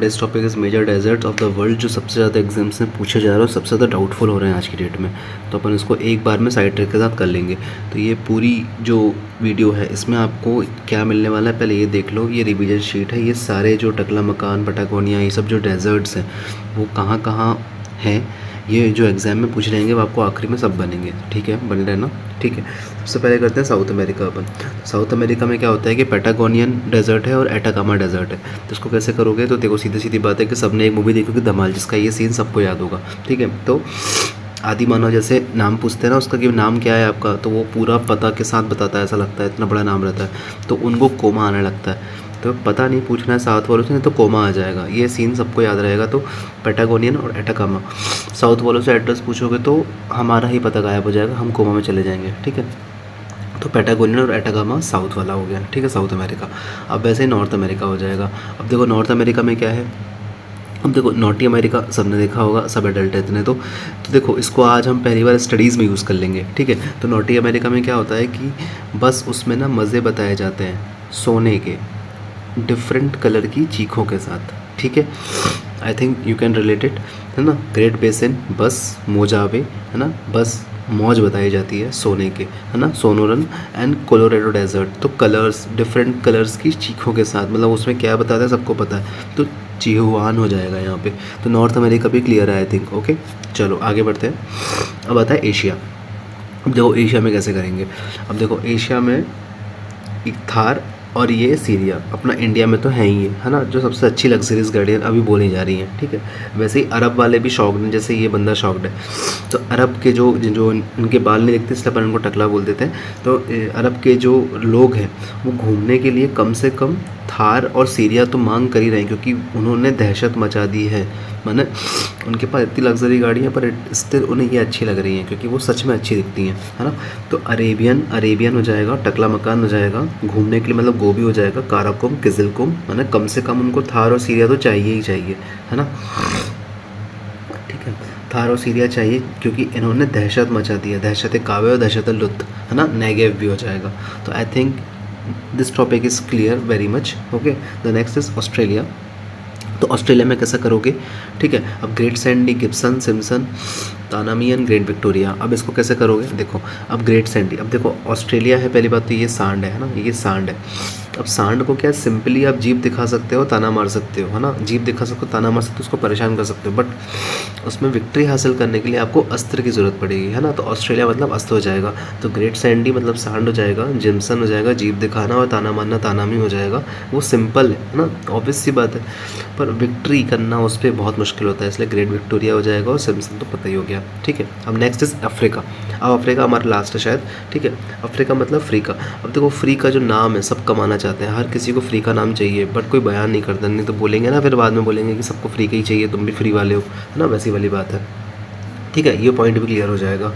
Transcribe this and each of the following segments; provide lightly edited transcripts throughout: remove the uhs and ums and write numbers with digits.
Today's topic is major desert of the world, जो सबसे ज़्यादा एग्जाम्स में पूछे जा रहे हैं और सबसे ज़्यादा डाउटफुल हो रहे हैं आज की डेट में। तो अपन इसको एक बार में साइड ट्रिक के साथ कर लेंगे। तो ये पूरी जो वीडियो है इसमें आपको क्या मिलने वाला है पहले ये देख लो। ये रिवीजन शीट है, ये सारे जो टकला मकान, पटागोनिया, ये सब जो डेजर्ट्स हैं वो कहाँ कहाँ हैं, ये जो एग्ज़ाम में पूछ रहेंगे वो आपको आखिरी में सब बनेंगे। ठीक है, बन रहे ना? ठीक है, सबसे पहले करते हैं साउथ अमेरिका। अपन साउथ अमेरिका में क्या होता है कि पैटागोनियन डेजर्ट है और एटाकामा डेजर्ट है। तो इसको कैसे करोगे? तो देखो सीधी सीधी बात है कि सबने एक मूवी देखी होगी धमाल, जिसका ये सीन सबको याद होगा। ठीक है, तो आदि मानव जैसे नाम पूछते हैं ना उसका कि नाम क्या है आपका, तो वो पूरा पता के साथ बताता है, ऐसा लगता है इतना बड़ा नाम रहता है, तो उनको कोमा आने लगता है। तो पता नहीं पूछना है साउथ वालों से, नहीं तो कोमा आ जाएगा। ये सीन सबको याद रहेगा। तो पैटागोनियन और एटाकामा, साउथ वालों से एड्रेस पूछोगे तो हमारा ही पता गायब हो जाएगा, हम कोमा में चले जाएंगे। ठीक है, तो पैटागोनियन और एटाकामा साउथ वाला हो गया। ठीक है, साउथ अमेरिका। अब वैसे ही नॉर्थ अमेरिका हो जाएगा। अब देखो नॉर्थ अमेरिका में क्या है, अब देखो नॉर्थ अमेरिका सबने देखा होगा, सब एडल्ट है इतने। तो देखो इसको आज हम पहली बार स्टडीज़ में यूज़ कर लेंगे। ठीक है, तो नॉर्थ अमेरिका में क्या होता है कि बस उसमें ना मज़े बताए जाते हैं सोने के, डिफरेंट कलर की चीखों के साथ। ठीक है, I think you can relate it, है ना? ग्रेट बेसिन, बस मोजावे, है ना? बस मौज बताई जाती है सोने के, है ना? सोनोरन एंड कोलोराडो डेजर्ट, तो कलर्स, डिफरेंट कलर्स की चीखों के साथ, मतलब उसमें क्या बताता है सबको पता है। तो चिहुआन हो जाएगा यहाँ पे। तो नॉर्थ अमेरिका भी क्लियर है आई थिंक। ओके, चलो आगे बढ़ते हैं। अब आता है एशिया। अब देखो एशिया में कैसे करेंगे। अब देखो एशिया में एक थार और ये सीरिया, अपना इंडिया में तो है ही है ना, जो सबसे अच्छी लग्जरीज गाड़ियाँ अभी बोली जा रही हैं। ठीक है, वैसे ही अरब वाले भी शौकड हैं, जैसे ये बंदा शौकड है। तो अरब के जो जो उनके बाल नहीं दिखते इसलिए अपन उनको टकला बोल देते हैं। तो अरब के जो लोग हैं वो घूमने के लिए कम से कम थार और सीरिया तो मांग कर ही रहे हैं, क्योंकि उन्होंने दहशत मचा दी है। माने उनके पास इतनी लग्जरी गाड़ी है पर स्टिल उन्हें ये अच्छी लग रही हैं, क्योंकि वो सच में अच्छी दिखती हैं, है ना? तो अरेबियन हो जाएगा, टकला मकान हो जाएगा, घूमने के लिए मतलब गोभी हो जाएगा, काराकुम, किजिलकुम, माने कम से कम उनको थार और सीरिया तो चाहिए ही चाहिए, है ना? ठीक है, थार और सीरिया चाहिए क्योंकि इन्होंने दहशत मचा दी है, दहशत काबे और दहशत लुत्फ, है ना? नेगेव भी हो जाएगा। तो I think this topic is clear very much. Okay, the next is Australia. तो ऑस्ट्रेलिया में कैसा करोगे? ठीक है, अब great sandy, Gibson, Simpson, Tanamian, great Victoria. अब इसको कैसे करोगे? देखो अब ग्रेट सैंडी, अब देखो ऑस्ट्रेलिया है, पहली बात तो ये सांड है ना, ये सांड है। अब सांड को क्या सिंपली आप जीप दिखा सकते हो, ताना मार सकते हो, है ना? जीप दिखा सकते हो, ताना मार सकते हो, उसको परेशान कर सकते हो, बट उसमें विक्ट्री हासिल करने के लिए आपको अस्त्र की ज़रूरत पड़ेगी, है ना? तो ऑस्ट्रेलिया मतलब अस्त्र हो जाएगा। तो ग्रेट सैंडी मतलब सांड हो जाएगा, जिम्सन हो जाएगा, जीप दिखाना, और ताना मारना तानामी हो जाएगा। वो सिंपल है ना, ऑब्वियस सी बात है, पर विक्ट्री करना उस पर बहुत मुश्किल होता है, इसलिए ग्रेट विक्टोरिया हो जाएगा, और सिम्सन तो पता ही हो गया। ठीक है, अब नेक्स्ट इज़ अफ्रीका। अब अफ्रीका हमारा लास्ट है शायद। ठीक है, अफ्रीका मतलब फ्री का। अब देखो फ्री का जो नाम है सब कमाना चाहते हैं, हर किसी को फ्री का नाम चाहिए, बट कोई बयान नहीं करता, नहीं तो बोलेंगे ना, फिर बाद में बोलेंगे कि सबको फ्री का ही चाहिए, तुम भी फ्री वाले हो, है ना? वैसी वाली बात है। ठीक है, ये पॉइंट भी क्लियर हो जाएगा।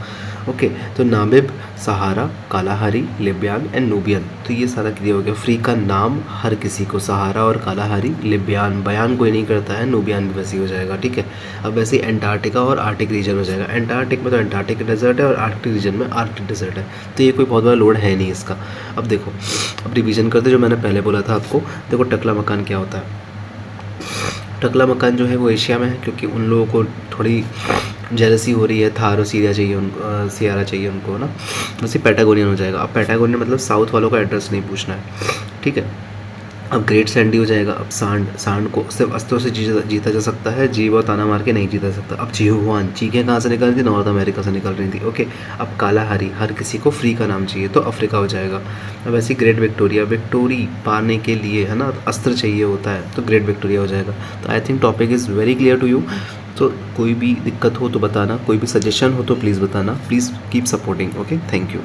ओके, तो Namib, Sahara, Kalahari, Libyan and Nubian, तो ये सारा क्लियर हो गया। फ्री का नाम हर किसी को, सहारा और कालाहारी, लिबियान बयान कोई नहीं करता है, नूबियन भी वैसे ही हो जाएगा। ठीक है, अब वैसे ही एंटार्क्टिका और आर्टिक रीजन हो जाएगा। एंटार्क्टिक में तो एंटार्क्टिक डेजर्ट है और आर्कटिक रीजन में आर्कटिक डेजर्ट है, तो ये कोई बहुत बड़ा लोड है नहीं इसका। अब देखो, अब रिवीजन करते जो मैंने पहले बोला था आपको। देखो टकला मकान क्या होता है। टकला मकान जो है वो एशिया में है, क्योंकि उन लोगों को थोड़ी जेलसी हो रही है, थार और सीरिया चाहिए उनको, सियारा चाहिए उनको ना। वैसे पैटागोनियन हो जाएगा। अब पैटागोनियन मतलब साउथ वालों का एड्रेस नहीं पूछना है। ठीक है, अब ग्रेट सैंडी हो जाएगा। अब सांड को सिर्फ अस्त्रों से जीता जा सकता है, जीव और ताना मार के नहीं जीता सकता। अब चिहुआन, चीखें कहाँ से निकल रही थी? नॉर्थ अमेरिका से निकल रही थी। ओके, अब कालाहारी, हर किसी को फ्री का नाम चाहिए, तो अफ्रीका हो जाएगा। अब ऐसी ग्रेट विक्टोरिया, विक्टोरी पाने के लिए, है ना, अस्त्र चाहिए होता है, तो ग्रेट विक्टोरिया हो जाएगा। तो I think topic is very clear to you. तो कोई भी दिक्कत हो तो बताना, कोई भी सजेशन हो तो प्लीज़ बताना, please keep supporting. Okay, thank you.